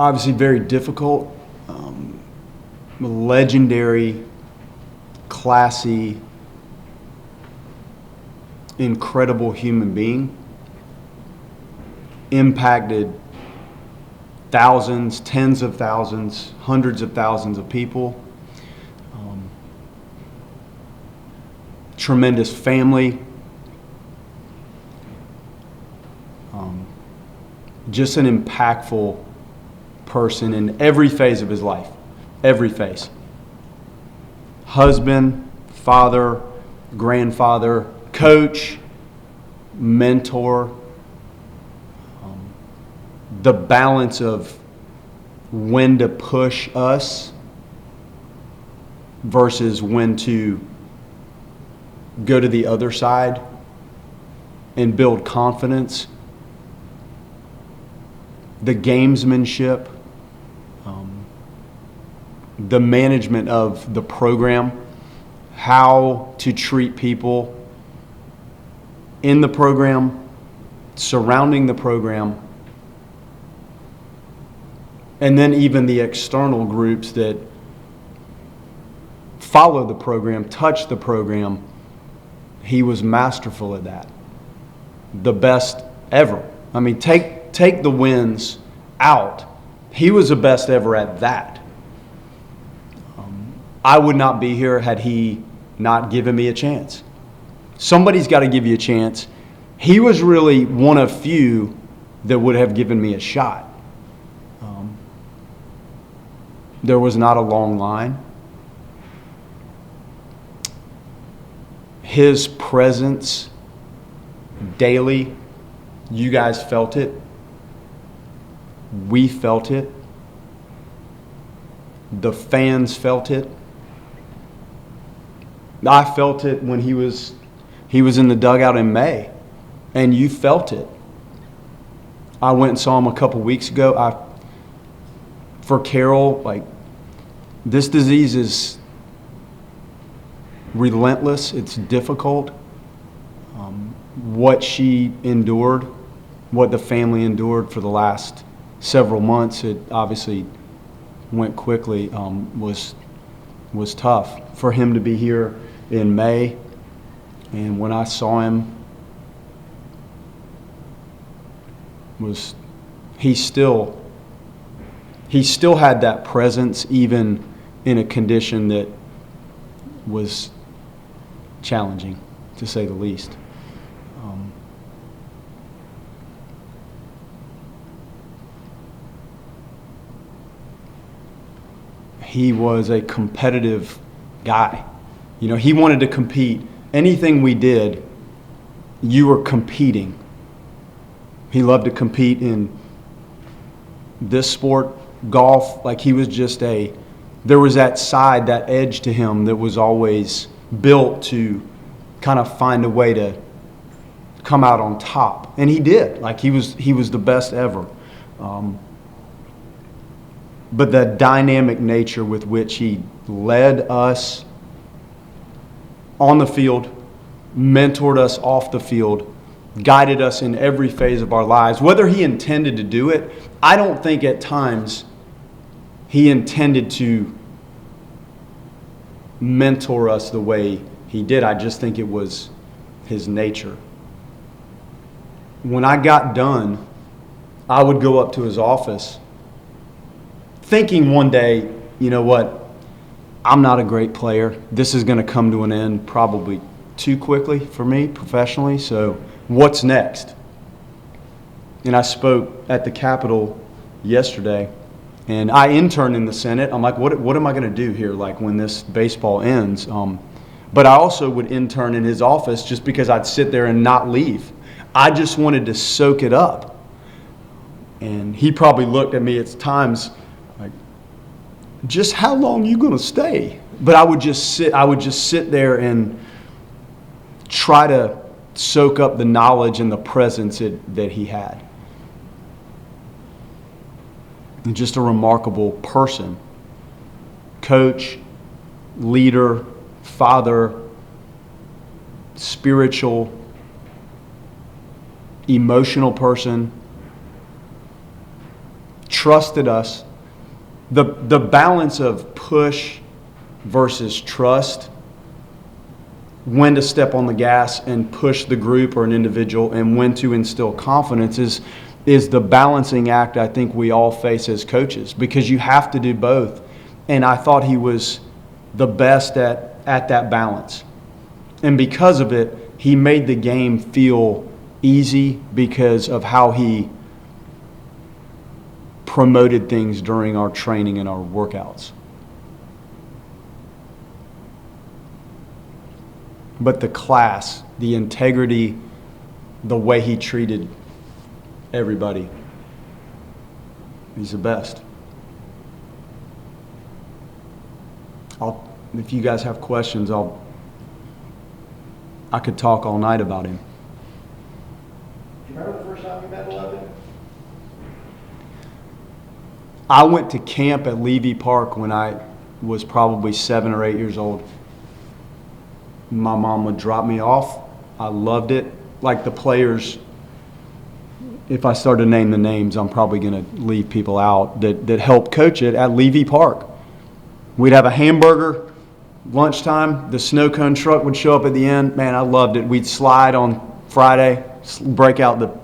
obviously very difficult, legendary, classy, incredible human being. Impacted thousands, tens of thousands, hundreds of thousands of people. Tremendous family. Just an impactful person in every phase of his life. Every phase. Husband, father, grandfather, coach, mentor. The balance of when to push us versus when to go to the other side and build confidence. The gamesmanship, the management of the program, how to treat people in the program, surrounding the program, and then even the external groups that follow the program, touch the program. He was masterful at that. The best ever. I mean, take the wins out. He was the best ever at that. I would not be here had he not given me a chance. Somebody's got to give you a chance. He was really one of few that would have given me a shot. There was not a long line. His presence daily, you guys felt it. We felt it. The fans felt it. I felt it when he was in the dugout in May, and you felt it. I went and saw him a couple weeks ago. For Carol, this disease is relentless. It's difficult. What she endured, what the family endured for the last several months, it obviously went quickly, was tough. For him to be here in May, and when I saw him, he still had that presence, even in a condition that was challenging, to say the least. He was a competitive guy. He wanted to compete. Anything we did, you were competing. He loved to compete in this sport, golf. He was just there was that side, that edge to him that was always built to kind of find a way to come out on top. And he did. He was the best ever. But the dynamic nature with which he led us on the field, mentored us off the field, guided us in every phase of our lives. Whether he intended to do it, I don't think at times he intended to mentor us the way he did. I just think it was his nature. When I got done, I would go up to his office thinking one day, you know what, I'm not a great player. This is going to come to an end probably too quickly for me professionally, so what's next? And I spoke at the Capitol yesterday, and I interned in the Senate. I'm like, what am I going to do here, when this baseball ends? But I also would intern in his office just because I'd sit there and not leave. I just wanted to soak it up. And he probably looked at me at times just how long are you going to stay? But I would just sit there and try to soak up the knowledge and the presence that he had. And just a remarkable person. Coach, leader, father, spiritual, emotional person, trusted us. The balance of push versus trust, when to step on the gas and push the group or an individual, and when to instill confidence is the balancing act I think we all face as coaches, because you have to do both. And I thought he was the best at that balance. And because of it, he made the game feel easy because of how he promoted things during our training and our workouts. But the class, the integrity, the way he treated everybody, he's the best. If you guys have questions, I could talk all night about him. Do you remember the first time you met Logan? I went to camp at Levy Park when I was probably 7 or 8 years old. My mom would drop me off. I loved it. Like the players, if I start to name the names, I'm probably going to leave people out that helped coach it at Levy Park. We'd have a hamburger, lunchtime, the snow cone truck would show up at the end. Man, I loved it. We'd slide on Friday, break out the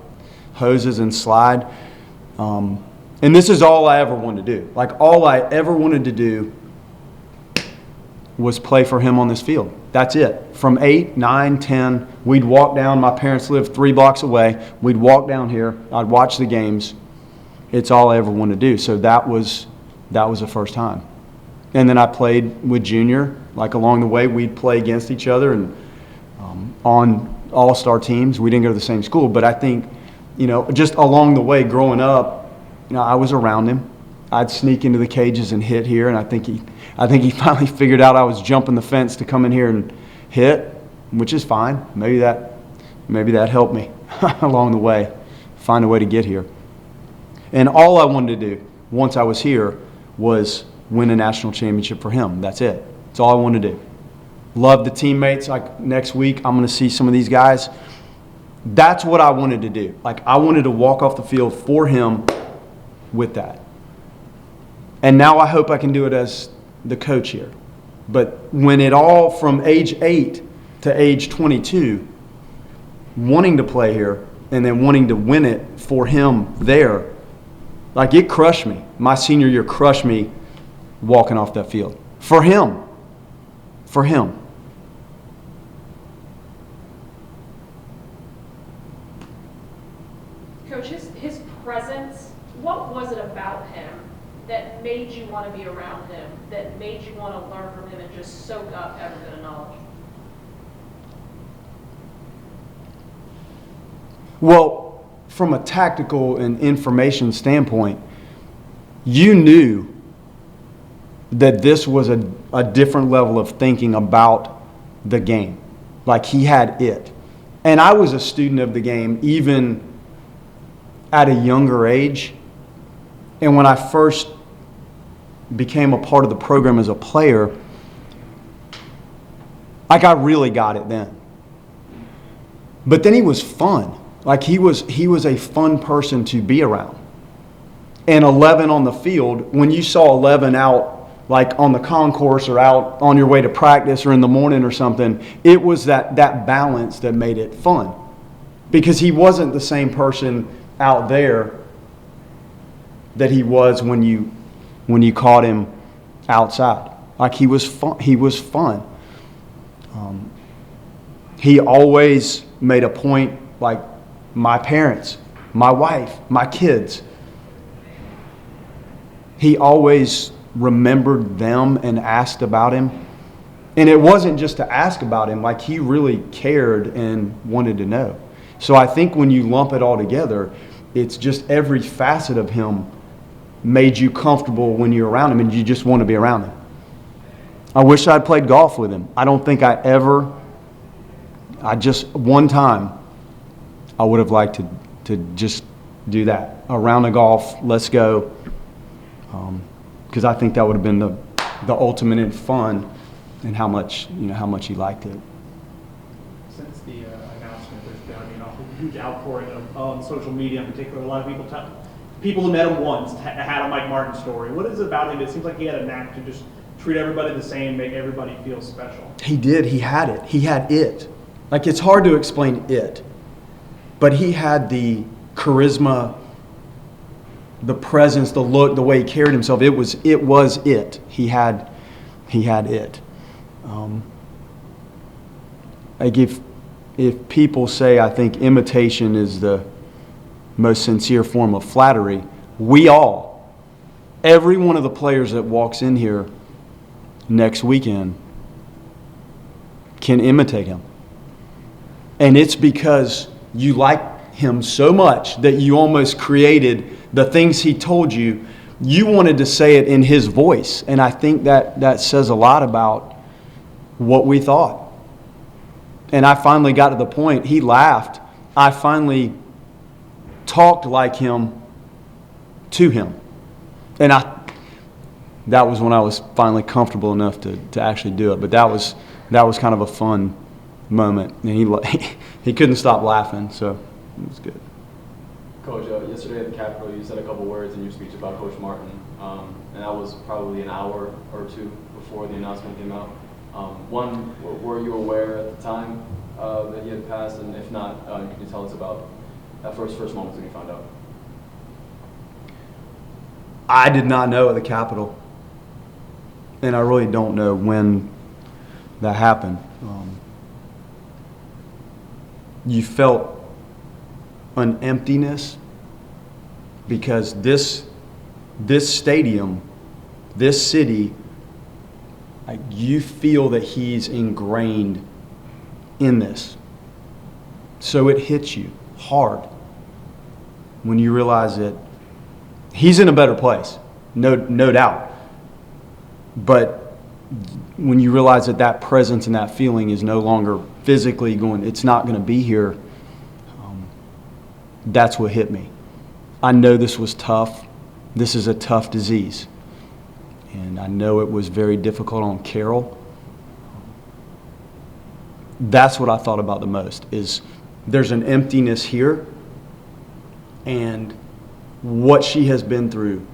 hoses and slide. And this is all I ever wanted to do. Like, all I ever wanted to do was play for him on this field. That's it. From 8, 9, 10, we'd walk down. My parents lived 3 blocks away. We'd walk down here. I'd watch the games. It's all I ever wanted to do. So that was the first time. And then I played with Junior. Like, along the way, we'd play against each other and on all-star teams. We didn't go to the same school, but I think, just along the way, growing up, I was around him. I'd sneak into the cages and hit here, and I think he finally figured out I was jumping the fence to come in here and hit, which is fine. Maybe that helped me along the way, find a way to get here. And all I wanted to do once I was here was win a national championship for him. That's it. That's all I wanted to do. Love the teammates. Like, next week, I'm going to see some of these guys. That's what I wanted to do. Like, I wanted to walk off the field for him with that. And now I hope I can do it as the coach here. But when it all, from age 8 to age 22, wanting to play here and then wanting to win it for him there, like, it crushed me. My senior year crushed me walking off that field. For him. For him. Coach, his presence, what was it about him that made you want to be around him, that made you want to learn from him and just soak up every bit of knowledge? Well, from a tactical and information standpoint, you knew that this was a different level of thinking about the game. Like, he had it. And I was a student of the game even at a younger age. And when I first became a part of the program as a player, like, I really got it then. But then he was fun. Like, he was a fun person to be around. And 11 on the field, when you saw 11 out, like on the concourse or out on your way to practice or in the morning or something, it was that balance that made it fun. Because he wasn't the same person out there that he was when you caught him outside. Like, he was fun. He was fun. He always made a point, like, my parents, my wife, my kids. He always remembered them and asked about him. And it wasn't just to ask about him, like, he really cared and wanted to know. So I think when you lump it all together, it's just every facet of him made you comfortable when you're around him and you just want to be around him. I wish I'd played golf with him. I don't think one time I would have liked to just do that. A round of golf, let's go. Because I think that would have been the ultimate in fun and how much he liked it. Since the announcement, there's been a huge outpouring on social media in particular. A lot of people people who met him once had a Mike Martin story. What is it about him? It seems like he had a knack to just treat everybody the same, make everybody feel special. He did. He had it. He had it. Like, it's hard to explain it, but he had the charisma, the presence, the look, the way he carried himself. It was it. He had it. Like, if people say, I think imitation is the most sincere form of flattery, every one of the players that walks in here next weekend can imitate him. And it's because you like him so much that you almost created the things he told you. You wanted to say it in his voice. And I think that says a lot about what we thought. And I finally got to the point, he laughed. I finally talked like him to him. And that was when I was finally comfortable enough to actually do it. But that was kind of a fun moment. And he couldn't stop laughing, so it was good. Coach, yesterday at the Capitol, you said a couple words in your speech about Coach Martin, and that was probably an hour or two before the announcement came out. One, were you aware at the time that he had passed, and if not, can you tell us about that first moments when you found out? I did not know at the Capitol, and I really don't know when that happened. You felt an emptiness because this stadium, this city, like, you feel that he's ingrained in this. So it hits you hard when you realize that he's in a better place, no doubt. But when you realize that presence and that feeling is no longer physically going, it's not going to be here, that's what hit me. I know this was tough. This is a tough disease. And I know it was very difficult on Carol. That's what I thought about the most, is there's an emptiness here, and what she has been through.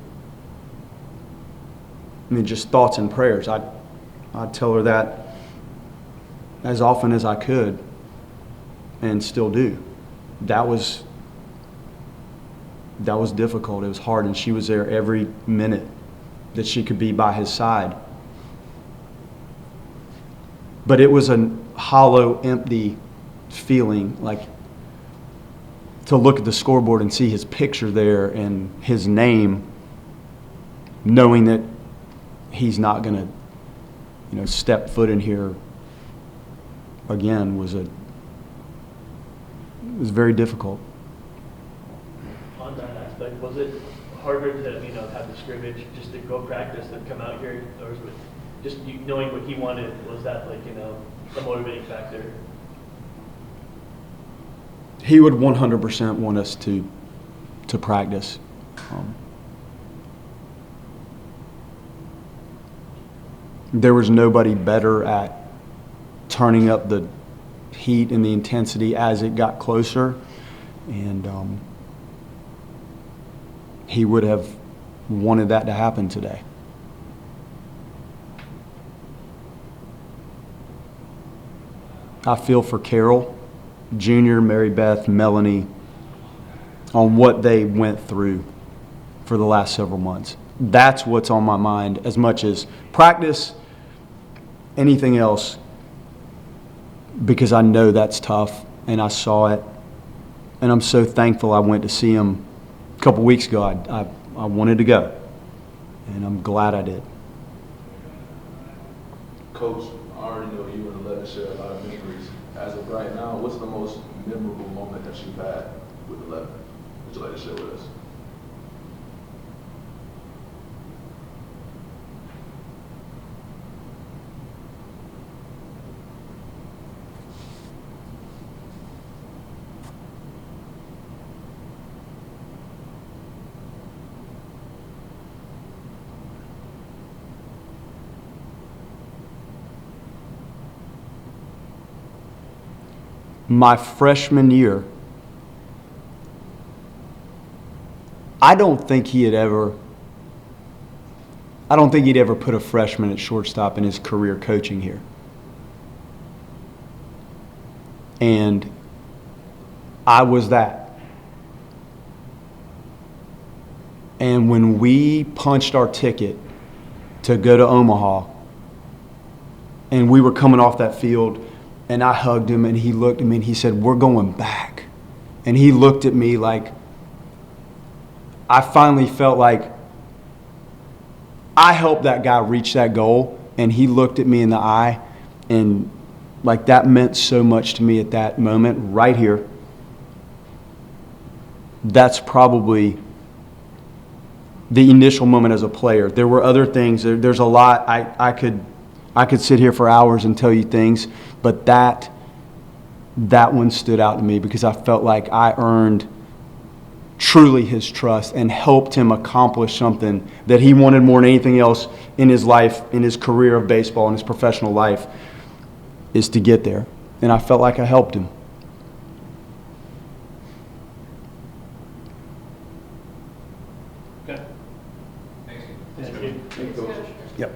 I mean, just thoughts and prayers. I'd tell her that as often as I could, and still do. That was difficult. It was hard, and she was there every minute that she could be by his side. But it was a hollow, empty feeling, like to look at the scoreboard and see his picture there and his name, knowing that he's not going to, step foot in here again was very difficult. On that aspect, was it harder to have the scrimmage, just to go practice and come out here, or was it just knowing what he wanted, was that a motivating factor? He would 100% want us to practice. There was nobody better at turning up the heat and the intensity as it got closer, and he would have wanted that to happen today. I feel for Carol, Junior, Mary Beth, Melanie, on what they went through for the last several months. That's what's on my mind as much as practice, anything else, because I know that's tough, and I saw it, and I'm so thankful I went to see him a couple weeks ago. I wanted to go, and I'm glad I did. Coach, I already know you and Aletta share a lot of memories. As of right now, what's the most memorable moment that you've had with Aletta? Would you like to share with us? My freshman year, I don't think he'd ever put a freshman at shortstop in his career coaching here. And I was that. And when we punched our ticket to go to Omaha, and we were coming off that field, and I hugged him, and he looked at me, and he said, "We're going back." And he looked at me like, I finally felt like I helped that guy reach that goal, and he looked at me in the eye, and like that meant so much to me at that moment right here. That's probably the initial moment as a player. There were other things. There's a lot. I could sit here for hours and tell you things, but that one stood out to me because I felt like I earned truly his trust and helped him accomplish something that he wanted more than anything else in his life, in his career of baseball, in his professional life, is to get there. And I felt like I helped him. Okay. Thank you. Yep.